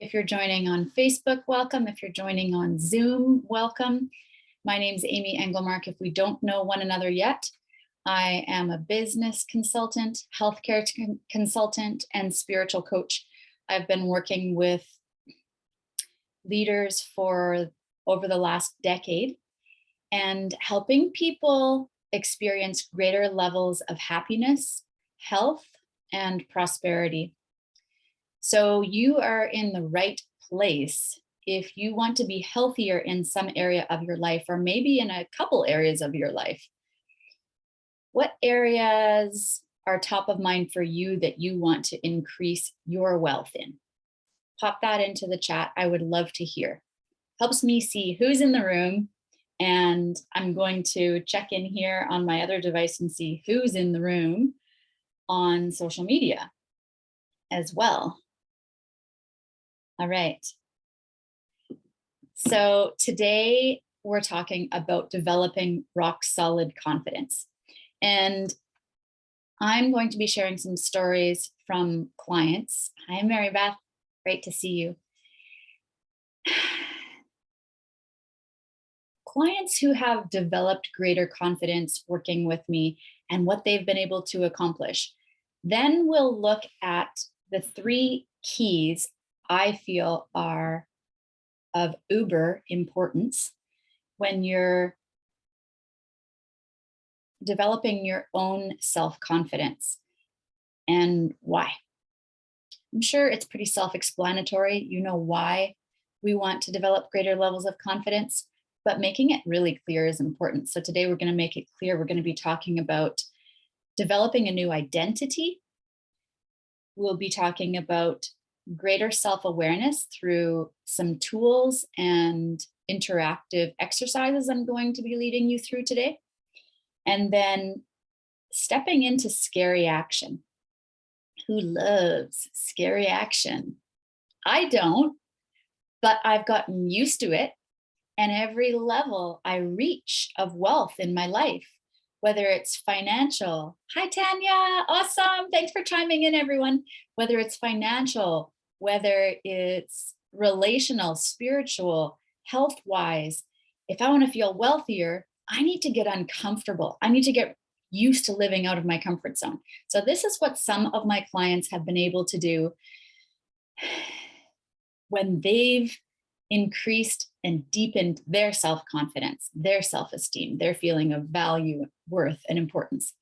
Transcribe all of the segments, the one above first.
If you're joining on Facebook, welcome. If you're joining on Zoom, welcome. My name's Amy Engelmark. If we don't know one another yet, I am a business consultant, healthcare consultant, and spiritual coach. I've been working with leaders for over the last decade and helping people experience greater levels of happiness, health, and prosperity. So you are in the right place if you want to be healthier in some area of your life, or maybe in a couple areas of your life. What areas are top of mind for you that you want to increase your wealth in? Pop that into the chat. I would love to hear. Helps me see who's in the room. And I'm going to check in here on my other device and see who's in the room on social media as well. All right. So today we're talking about developing rock solid confidence. And I'm going to be sharing some stories from clients. Hi, Mary Beth. Great to see you. Clients who have developed greater confidence working with me and what they've been able to accomplish. Then we'll look at the 3 keys I feel are of uber importance when you're developing your own self-confidence, and why. I'm sure it's pretty self-explanatory. You know why we want to develop greater levels of confidence, but making it really clear is important. So today we're going to make it clear. We're going to be talking about developing a new identity. We'll be talking about greater self-awareness through some tools and interactive exercises I'm going to be leading you through today. And then stepping into scary action. Who loves scary action? I don't, but I've gotten used to it. And every level I reach of wealth in my life, whether it's financial. Hi, Tanya. Awesome. Thanks for chiming in, everyone. Whether it's financial, whether it's relational, spiritual, health-wise, if I want to feel wealthier, I need to get uncomfortable. I need to get used to living out of my comfort zone. So this is what some of my clients have been able to do when they've increased and deepened their self-confidence, their self-esteem, their feeling of value, worth, and importance.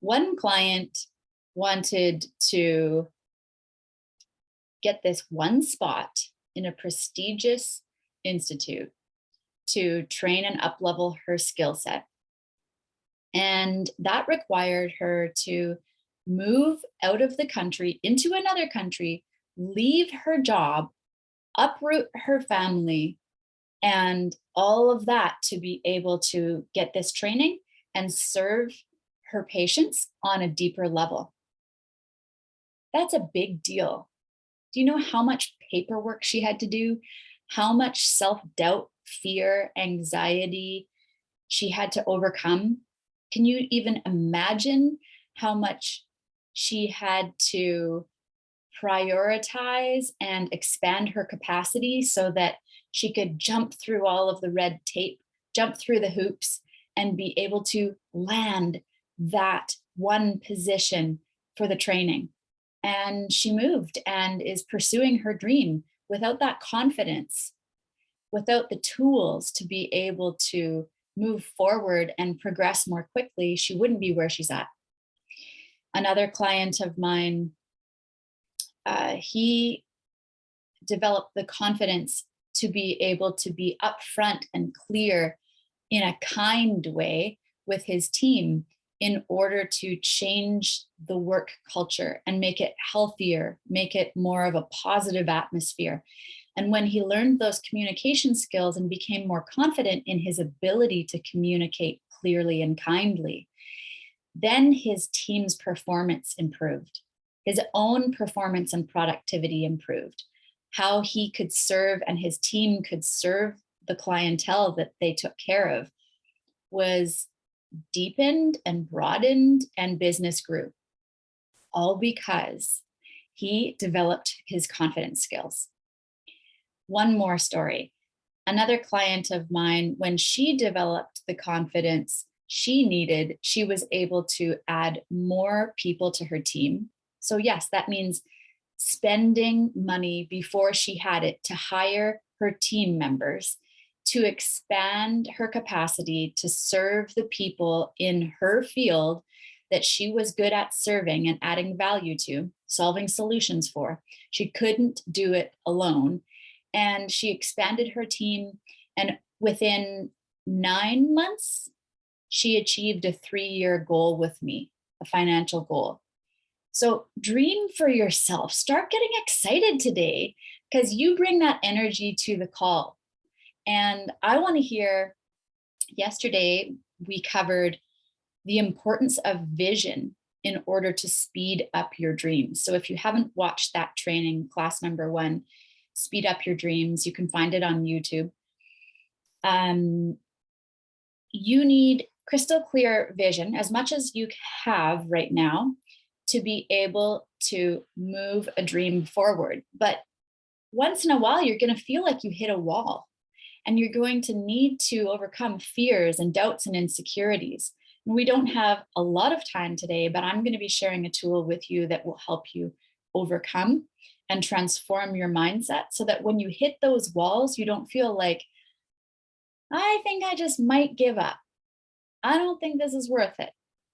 One client wanted to get this one spot in a prestigious institute to train and up-level her skill set. And that required her to move out of the country into another country, leave her job, uproot her family, and all of that to be able to get this training and serve her patients on a deeper level. That's a big deal. Do you know how much paperwork she had to do? How much self-doubt, fear, anxiety she had to overcome? Can you even imagine how much she had to prioritize and expand her capacity so that she could jump through all of the red tape, jump through the hoops, and be able to land that one position for the training? And she moved and is pursuing her dream without that confidence, without the tools to be able to move forward and progress more quickly. She wouldn't be where she's at. Another client of mine, he developed the confidence to be able to be upfront and clear in a kind way with his team in order to change the work culture and make it healthier, make it more of a positive atmosphere. And when he learned those communication skills and became more confident in his ability to communicate clearly and kindly, then his team's performance improved. His own performance and productivity improved. How he could serve and his team could serve the clientele that they took care of was deepened and broadened, and business grew, all because he developed his confidence skills. One more story. Another client of mine, when she developed the confidence she needed, she was able to add more people to her team. So, yes, that means spending money before she had it to hire her team members to expand her capacity to serve the people in her field that she was good at serving and adding value to, solving solutions for. She couldn't do it alone. And she expanded her team. And within 9 months, she achieved a 3-year goal with me, a financial goal. So dream for yourself. Start getting excited today because you bring that energy to the call. And I want to hear, yesterday, we covered the importance of vision in order to speed up your dreams. So if you haven't watched that training, class number 1, Speed Up Your Dreams, you can find it on YouTube. You need crystal clear vision, as much as you have right now, to be able to move a dream forward. But once in a while, you're going to feel like you hit a wall, and you're going to need to overcome fears and doubts and insecurities. And we don't have a lot of time today, but I'm going to be sharing a tool with you that will help you overcome and transform your mindset so that when you hit those walls, you don't feel like, I think I just might give up. I don't think this is worth it.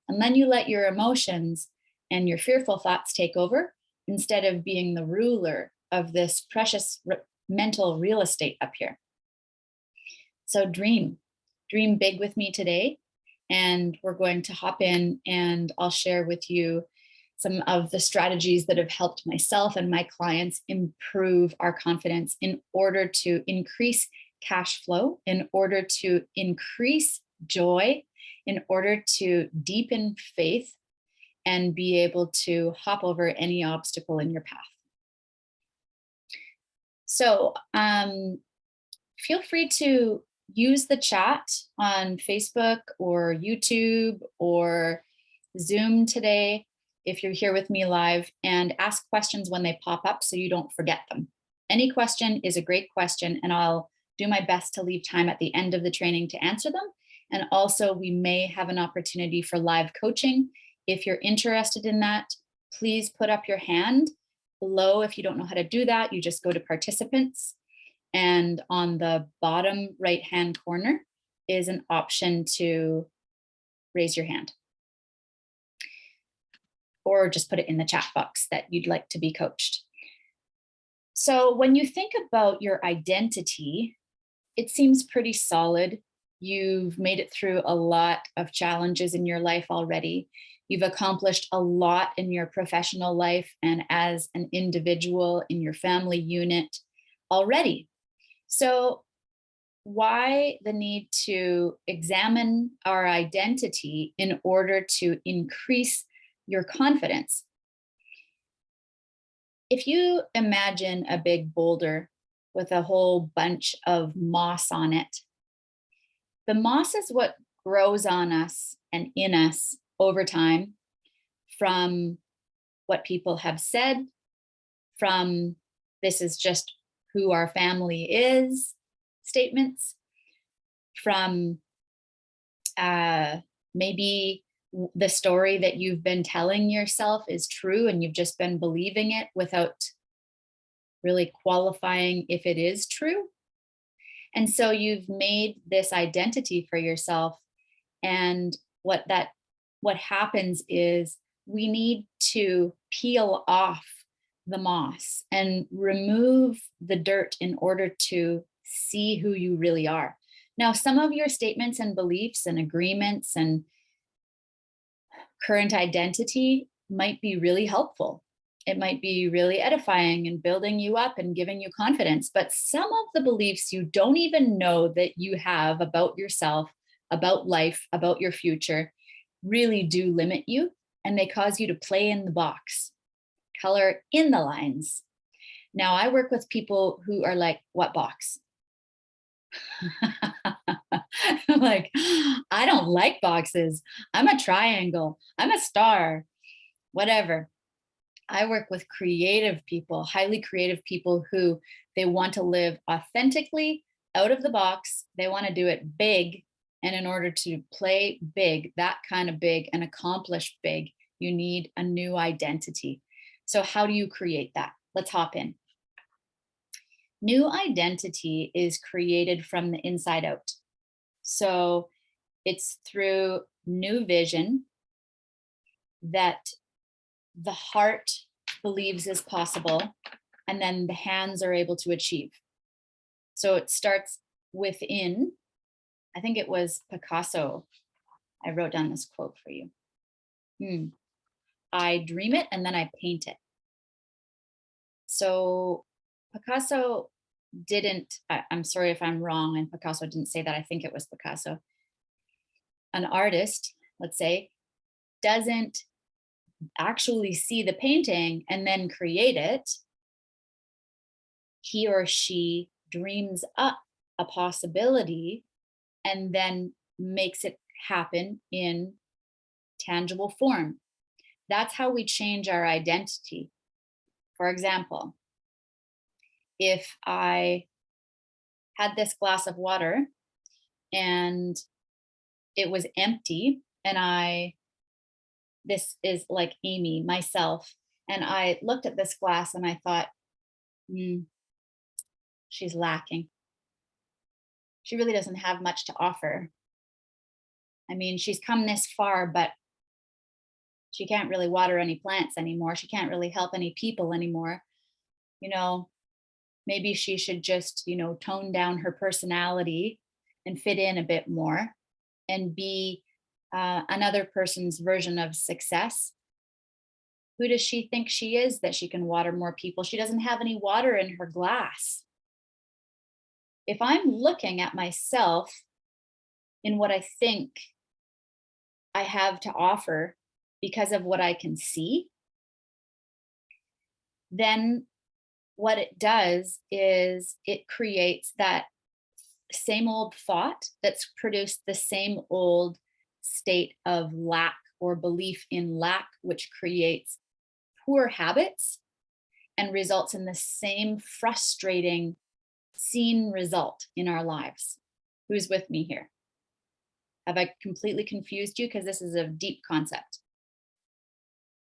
And then you let your emotions and your fearful thoughts take over instead of being the ruler of this precious mental real estate up here. So dream big with me today. And we're going to hop in and I'll share with you some of the strategies that have helped myself and my clients improve our confidence in order to increase cash flow, in order to increase joy, in order to deepen faith, and be able to hop over any obstacle in your path. So feel free to use the chat on Facebook or YouTube or Zoom today if you're here with me live, and ask questions when they pop up so you don't forget them. Any question is a great question, and I'll do my best to leave time at the end of the training to answer them. And also, we may have an opportunity for live coaching. If you're interested in that, please put up your hand below. If you don't know how to do that, you just go to participants, and on the bottom right-hand corner is an option to raise your hand, or just put it in the chat box that you'd like to be coached. So when you think about your identity, it seems pretty solid. You've made it through a lot of challenges in your life already. You've accomplished a lot in your professional life and as an individual in your family unit already. So why the need to examine our identity in order to increase your confidence? If you imagine a big boulder with a whole bunch of moss on it, the moss is what grows on us and in us over time from what people have said, from this is just who our family is statements, from maybe the story that you've been telling yourself is true and you've just been believing it without really qualifying if it is true. And so you've made this identity for yourself. And what happens is we need to peel off the moss and remove the dirt in order to see who you really are. Now, some of your statements and beliefs and agreements and current identity might be really helpful. It might be really edifying and building you up and giving you confidence. But some of the beliefs you don't even know that you have about yourself, about life, about your future, really do limit you, and they cause you to play in the box, color in the lines. Now, I work with people who are like, what box? I'm like, I don't like boxes. I'm a triangle. I'm a star, whatever. I work with creative people, highly creative people who they want to live authentically, out of the box. They want to do it big. And in order to play big, that kind of big and accomplish big, you need a new identity. So, how do you create that? Let's hop in. New identity is created from the inside out. So, it's through new vision that the heart believes is possible, and then the hands are able to achieve. So it starts within. I think it was Picasso. I wrote down this quote for you. I dream it and then I paint it. So Picasso didn't, I'm sorry if I'm wrong, and Picasso didn't say that. I think it was Picasso. An artist, let's say, doesn't actually see the painting and then create it. He or she dreams up a possibility and then makes it happen in tangible form. That's how we change our identity. For example, if I had this glass of water and it was empty, and this is like Amy, myself, and I looked at this glass and I thought, she's lacking. She really doesn't have much to offer. I mean, she's come this far, but she can't really water any plants anymore. She can't really help any people anymore. You know, maybe she should just, tone down her personality and fit in a bit more and be another person's version of success. Who does she think she is that she can water more people? She doesn't have any water in her glass. If I'm looking at myself in what I think I have to offer because of what I can see, then what it does is it creates that same old thought that's produced the same old state of lack or belief in lack, which creates poor habits and results in the same frustrating seen result in our lives. Who's with me here? Have I completely confused you? Because this is a deep concept.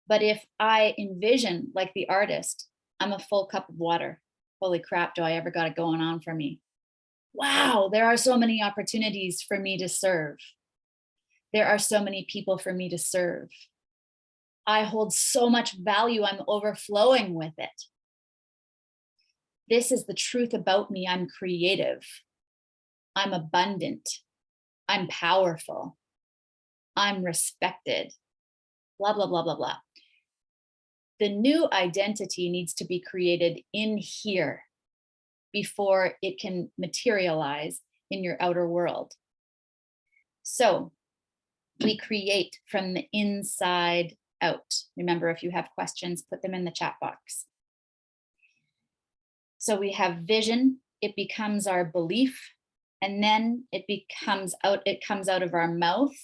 But if I envision, like the artist, I'm a full cup of water. Holy crap, do I ever got it going on for me? Wow, there are so many opportunities for me to serve. There are so many people for me to serve. I hold so much value, I'm overflowing with it. This is the truth about me. I'm creative. I'm abundant. I'm powerful. I'm respected. Blah, blah, blah, blah, blah. The new identity needs to be created in here before it can materialize in your outer world. So we create from the inside out. Remember, if you have questions, put them in the chat box. So we have vision, it becomes our belief, and then it comes out of our mouth.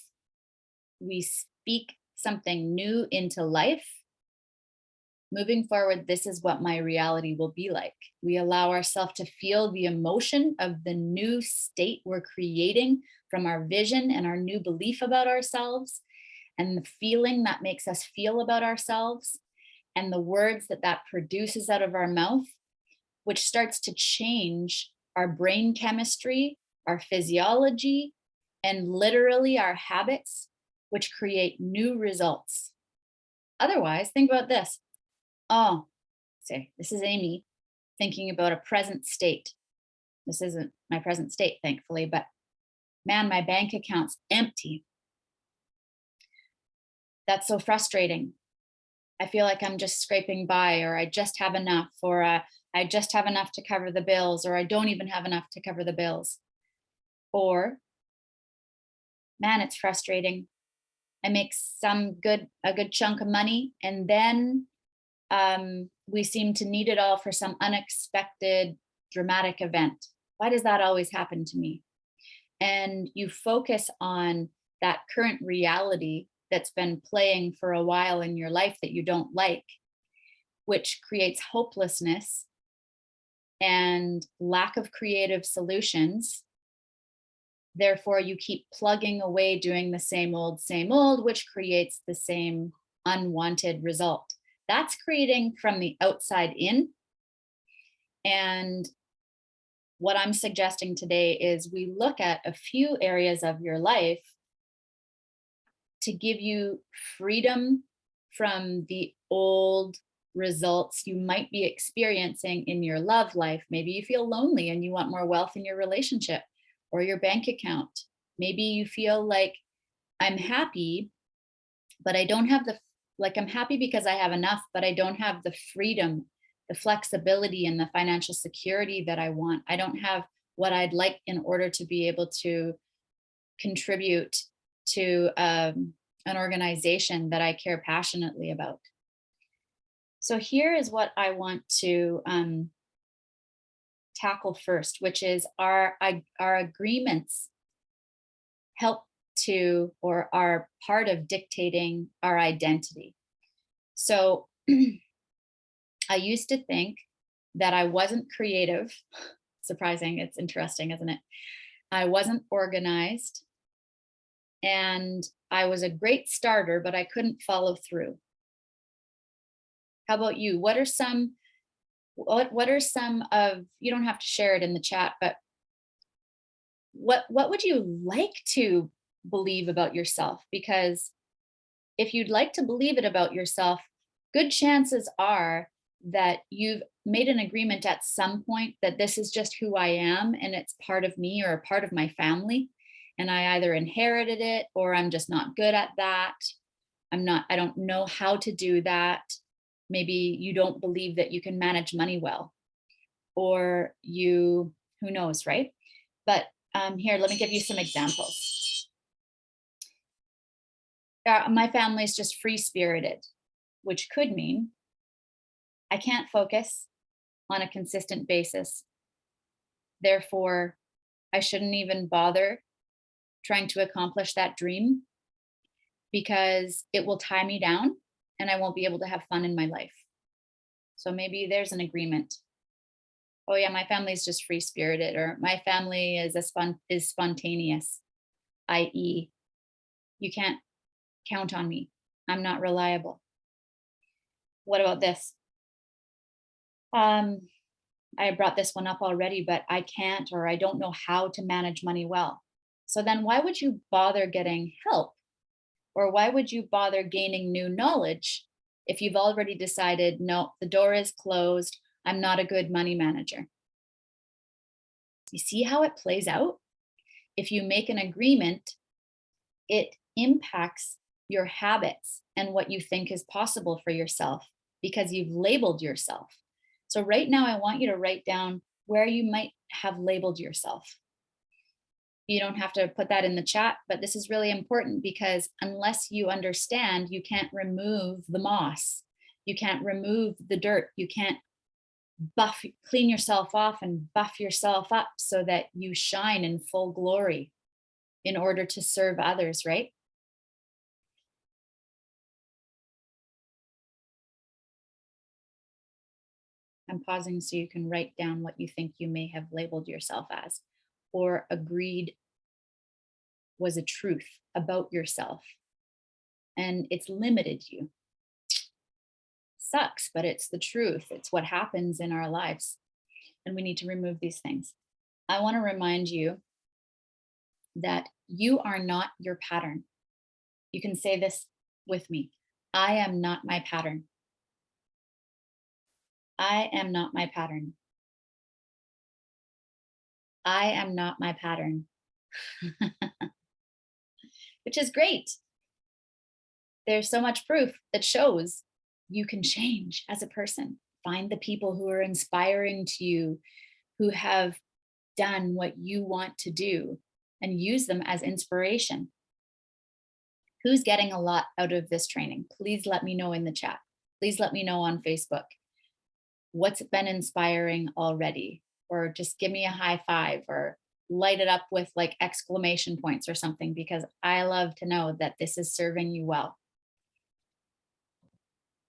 We speak something new into life. Moving forward, this is what my reality will be like. We allow ourselves to feel the emotion of the new state we're creating from our vision and our new belief about ourselves, and the feeling that makes us feel about ourselves, and the words that produces out of our mouth, which starts to change our brain chemistry, our physiology, and literally our habits, which create new results. Otherwise, think about this. Oh, say, this is Amy thinking about a present state. This isn't my present state, thankfully, but man, my bank account's empty. That's so frustrating. I feel like I'm just scraping by, or I just have enough, or I just have enough to cover the bills, or I don't even have enough to cover the bills. Or, man, it's frustrating. I make a good chunk of money, and then we seem to need it all for some unexpected dramatic event. Why does that always happen to me? And you focus on that current reality that's been playing for a while in your life that you don't like. which creates hopelessness and lack of creative solutions. Therefore, you keep plugging away doing the same old, which creates the same unwanted result. That's creating from the outside in. And what I'm suggesting today is we look at a few areas of your life to give you freedom from the old results you might be experiencing in your love life. Maybe you feel lonely and you want more wealth in your relationship or your bank account. Maybe you feel like I'm happy, but I don't have I'm happy because I have enough, but I don't have the freedom, the flexibility, and the financial security that I want. I don't have what I'd like in order to be able to contribute to an organization that I care passionately about. So here is what I want to tackle first, which is our agreements help to or are part of dictating our identity. So I used to think that I wasn't creative. Surprising, it's interesting, isn't it? I wasn't organized, and I was a great starter, but I couldn't follow through. How about you? What are some of, you don't have to share it in the chat, but what would you like to believe about yourself? Because if you'd like to believe it about yourself, good chances are that you've made an agreement at some point that this is just who I am and it's part of me or a part of my family. And I either inherited it or I'm just not good at that. I don't know how to do that. Maybe you don't believe that you can manage money well, or who knows, right? But here, let me give you some examples. My family is just free spirited, which could mean I can't focus on a consistent basis. Therefore, I shouldn't even bother trying to accomplish that dream because it will tie me down and I won't be able to have fun in my life. So maybe there's an agreement. Oh yeah, my family is just free spirited, or my family is spontaneous, i.e., you can't count on me. I'm not reliable. What about this? I brought this one up already, but I can't or I don't know how to manage money well. So then why would you bother getting help? Or why would you bother gaining new knowledge if you've already decided, no, the door is closed, I'm not a good money manager? You see how it plays out? If you make an agreement, it impacts your habits and what you think is possible for yourself because you've labeled yourself. So right now, I want you to write down where you might have labeled yourself. You don't have to put that in the chat, but this is really important because unless you understand, you can't remove the moss. You can't remove the dirt. You can't clean yourself off and buff yourself up so that you shine in full glory in order to serve others, right? I'm pausing so you can write down what you think you may have labeled yourself as or agreed was a truth about yourself. And it's limited you. Sucks, but it's the truth. It's what happens in our lives. And we need to remove these things. I want to remind you that you are not your pattern. You can say this with me. I am not my pattern. I am not my pattern. I am not my pattern. Which is great. There's so much proof that shows you can change as a person. Find the people who are inspiring to you, who have done what you want to do, and use them as inspiration. Who's getting a lot out of this training? Please let me know in the chat. Please let me know on Facebook. What's been inspiring already? Or just give me a high five or light it up with like exclamation points or something, because I love to know that this is serving you well.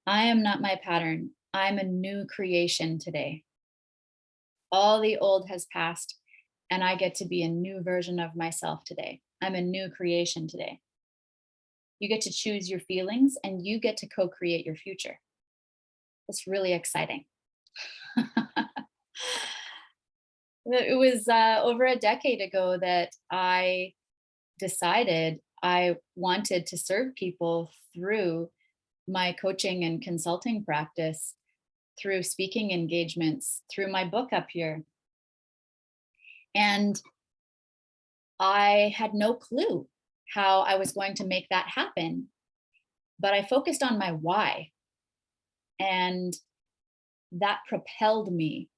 I am not my pattern. I'm a new creation today. All the old has passed, and I get to be a new version of myself today. I'm a new creation today. You get to choose your feelings and you get to co create your future. It's really exciting. It was over a decade ago that I decided I wanted to serve people through my coaching and consulting practice, through speaking engagements, through my book up here. And I had no clue how I was going to make that happen, but I focused on my why. And that propelled me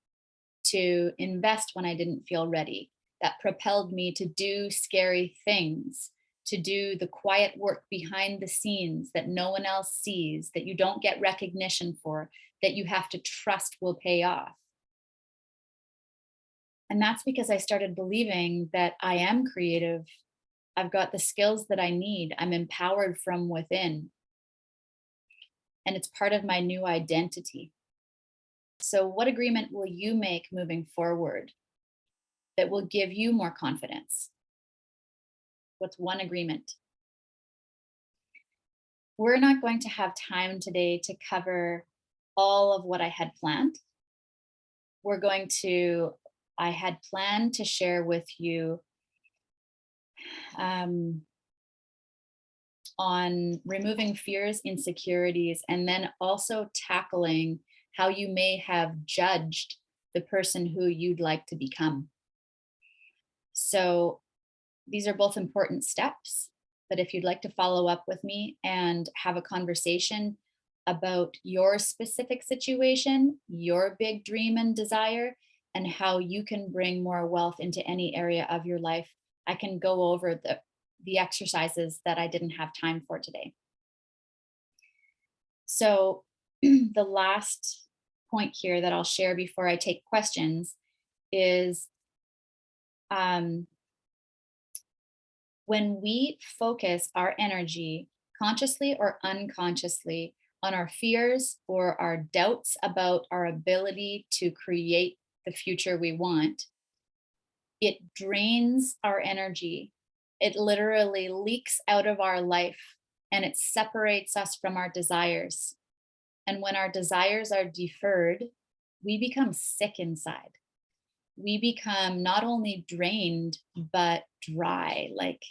to invest when I didn't feel ready. That propelled me to do scary things, to do the quiet work behind the scenes that no one else sees, that you don't get recognition for, that you have to trust will pay off. And that's because I started believing that I am creative. I've got the skills that I need. I'm empowered from within. And it's part of my new identity. So, what agreement will you make moving forward that will give you more confidence? What's one agreement? We're not going to have time today to cover all of what I had planned. We're going to, I had planned to share with you um, on removing fears, insecurities, and then also tackling how you may have judged the person who you'd like to become. So, these are both important steps. But if you'd like to follow up with me and have a conversation about your specific situation, your big dream and desire, and how you can bring more wealth into any area of your life, I can go over the exercises that I didn't have time for today. So, the last point here that I'll share before I take questions is um, when we focus our energy, consciously or unconsciously, on our fears or our doubts about our ability to create the future we want, it drains our energy. It literally leaks out of our life and it separates us from our desires. And when our desires are deferred, we become sick inside. We become not only drained, but dry. Like,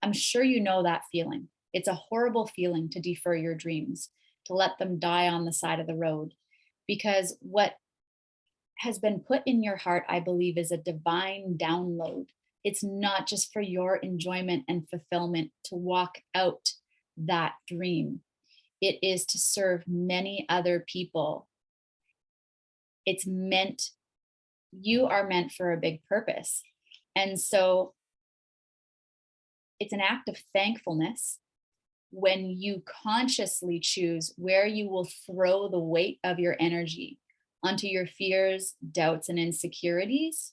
I'm sure you know that feeling. It's a horrible feeling to defer your dreams, to let them die on the side of the road. Because what has been put in your heart, I believe, is a divine download. It's not just for your enjoyment and fulfillment to walk out that dream, it is to serve many other people. It's meant, you are meant for a big purpose. And so it's an act of thankfulness when you consciously choose where you will throw the weight of your energy, onto your fears, doubts, and insecurities,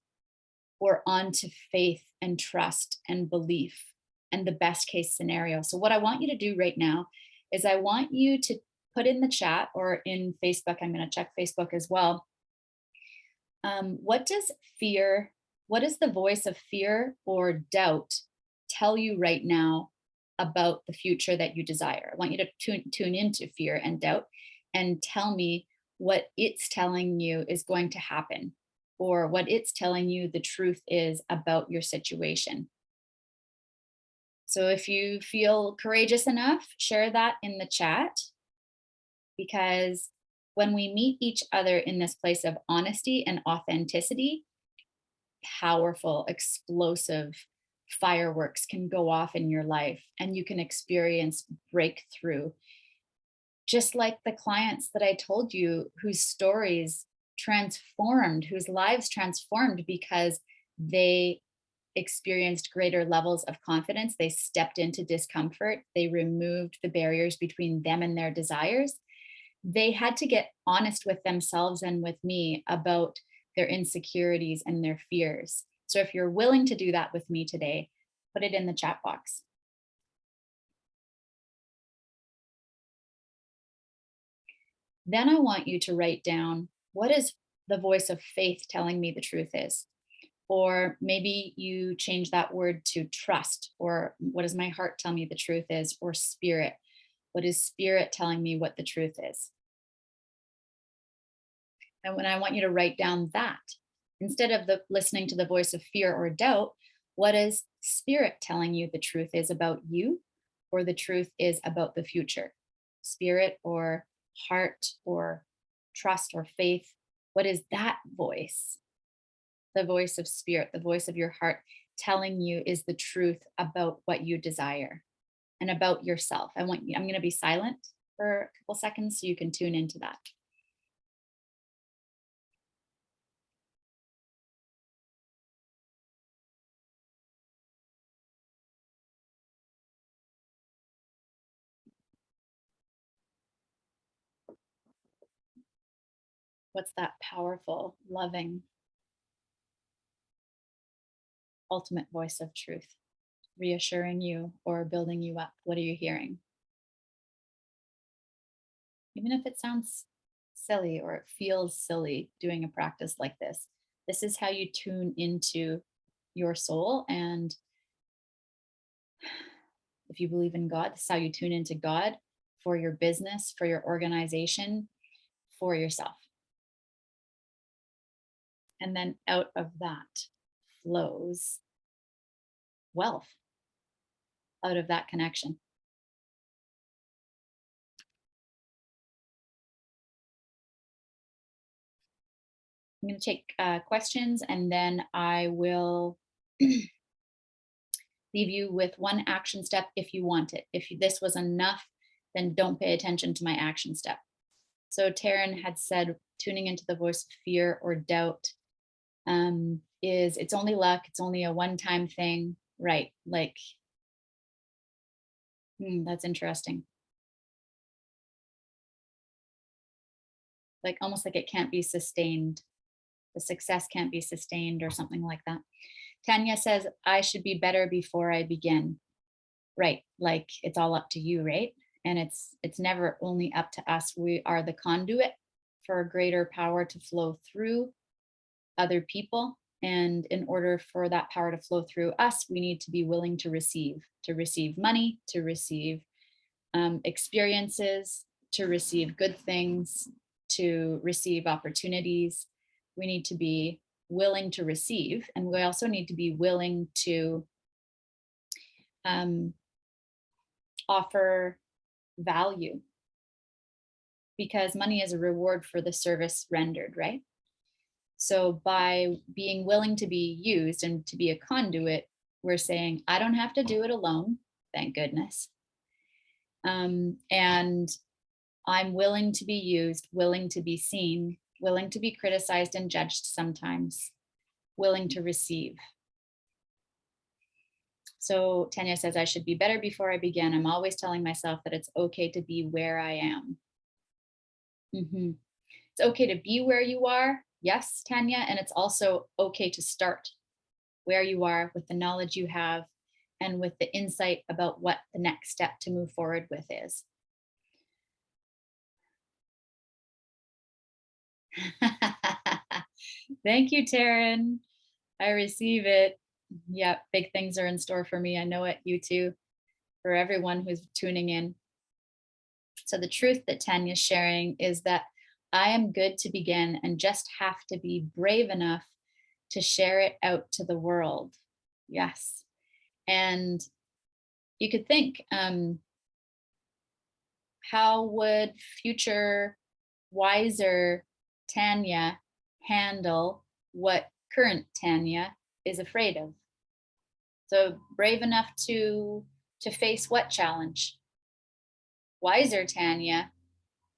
or onto faith and trust and belief and the best case scenario. So, what I want you to do right now is I want you to put in the chat or in Facebook. I'm going to check Facebook as well. What does fear, what does the voice of fear or doubt tell you right now about the future that you desire? I want you to tune into fear and doubt and tell me what it's telling you is going to happen, or what it's telling you the truth is about your situation. So if you feel courageous enough, share that in the chat, because when we meet each other in this place of honesty and authenticity, powerful, explosive fireworks can go off in your life and you can experience breakthrough. Just like the clients that I told you whose stories transformed, whose lives transformed because they experienced greater levels of confidence. They stepped into discomfort. They removed the barriers between them and their desires. They had to get honest with themselves and with me about their insecurities and their fears. So if you're willing to do that with me today, put it in the chat box. Then I want you to write down, what is the voice of faith telling me the truth is? Or maybe you change that word to trust, or what does my heart tell me the truth is? Or spirit. What is spirit telling me what the truth is? And when I want you to write down that, instead of the listening to the voice of fear or doubt, what is spirit telling you the truth is about you, or the truth is about the future? Spirit or heart or trust or faith. What is that voice? The voice of spirit, the voice of your heart telling you is the truth about what you desire and about yourself. I'm going to be silent for a couple seconds so you can tune into that. What's that powerful, loving, ultimate voice of truth reassuring you or building you up? What are you hearing? Even if it sounds silly or it feels silly doing a practice like this is how you tune into your soul. And if you believe in God, this is how you tune into God for your business, for your organization, for yourself. And then out of that flows wealth, out of that connection. I'm going to take questions, and then I will leave you with one action step if you want it. If this was enough, then don't pay attention to my action step. So Taryn had said, tuning into the voice of fear or doubt is it's only luck. It's only a one-time thing, right? Like, that's interesting. Like almost like it can't be sustained. The success can't be sustained or something like that. Tanya says, I should be better before I begin. Right. Like it's all up to you, right? And it's never only up to us. We are the conduit for a greater power to flow through other people. And in order for that power to flow through us, we need to be willing to receive money, to receive experiences, to receive good things, to receive opportunities. We need to be willing to receive, and we also need to be willing to offer value, because money is a reward for the service rendered, right? So by being willing to be used and to be a conduit, we're saying, I don't have to do it alone, thank goodness. And I'm willing to be used, willing to be seen, willing to be criticized and judged sometimes, willing to receive. So Tanya says, I should be better before I begin. I'm always telling myself that it's okay to be where I am. It's okay to be where you are. Yes, Tanya. And it's also okay to start where you are with the knowledge you have and with the insight about what the next step to move forward with is. Thank you, Taryn. I receive it. Yeah, big things are in store for me. I know it, you too, for everyone who's tuning in. So the truth that Tanya's sharing is that I am good to begin and just have to be brave enough to share it out to the world. Yes. And you could think, how would future wiser Tanya handle what current Tanya is afraid of? So brave enough to face what challenge? Wiser Tanya,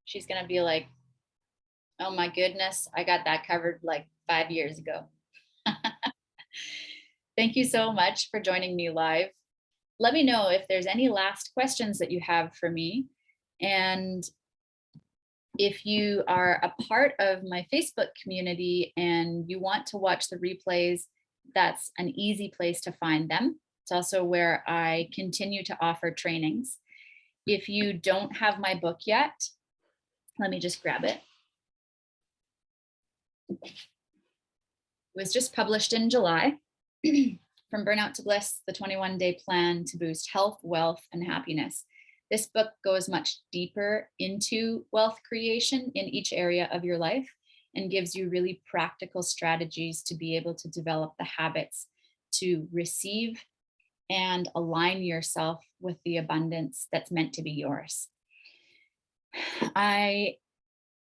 she's going to be like, oh my goodness, I got that covered like 5 years ago. Thank you so much for joining me live. Let me know if there's any last questions that you have for me. And if you are a part of my Facebook community and you want to watch the replays, that's an easy place to find them. It's also where I continue to offer trainings. If you don't have my book yet, Let me just grab it. It was just published in July. From Burnout to Bliss, the 21-day plan to boost health, wealth, and happiness. This book goes much deeper into wealth creation in each area of your life and gives you really practical strategies to be able to develop the habits to receive and align yourself with the abundance that's meant to be yours. I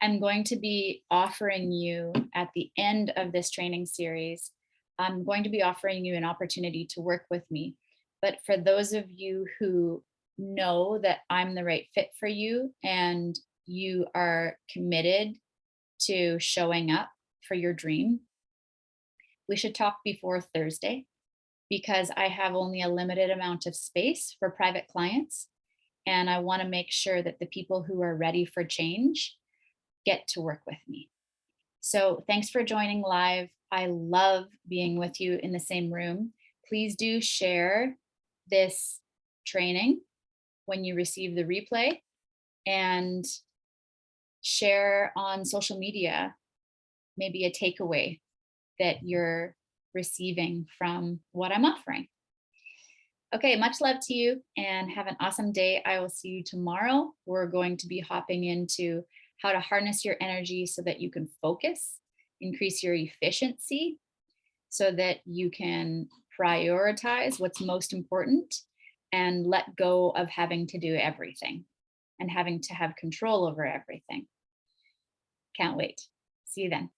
am going to be offering you at the end of this training series, I'm going to be offering you an opportunity to work with me. But for those of you who know that I'm the right fit for you and you are committed to showing up for your dream, we should talk before Thursday, because I have only a limited amount of space for private clients. And I want to make sure that the people who are ready for change get to work with me. So thanks for joining live. I love being with you in the same room. Please do share this training when you receive the replay, and share on social media maybe a takeaway that you're receiving from what I'm offering. Okay, much love to you and have an awesome day. I will see you tomorrow. We're going to be hopping into how to harness your energy so that you can focus, increase your efficiency so that you can prioritize what's most important and let go of having to do everything and having to have control over everything. Can't wait. See you then.